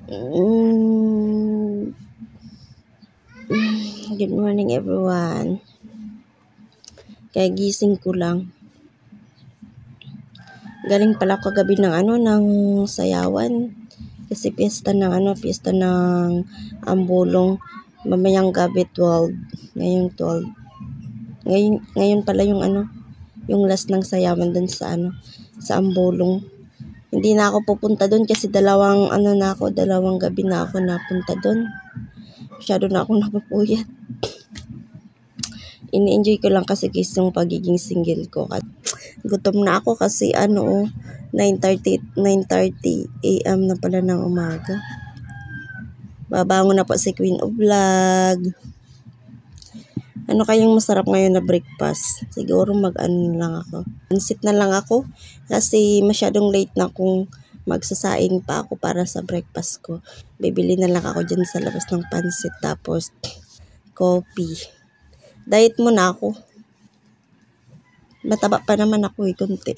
Good morning everyone. Kaya gising ko lang. Galing pala ko kagabi ng ng sayawan. Kasi piyesta ng Ambolong. Mamayang gabi 12. Ngayong 12. Ngayon pala yung last ng sayawan dun sa Ambolong. Hindi na ako pupunta doon kasi dalawang gabi na ako napunta doon. Masyado na akong napupuyat. Ini-enjoy ko lang kasi yung pagiging single ko. At gutom na ako kasi 9:30 AM na pala ng umaga. Babangon na po si Queen of Vlog. Ano kayang masarap ngayon na breakfast? Siguro lang ako. Pansit na lang ako kasi masyadong late na kung magsasaing pa ako para sa breakfast ko. Bibili na lang ako dyan sa labas ng pansit tapos coffee. Diet muna ako. Mataba pa naman ako konti.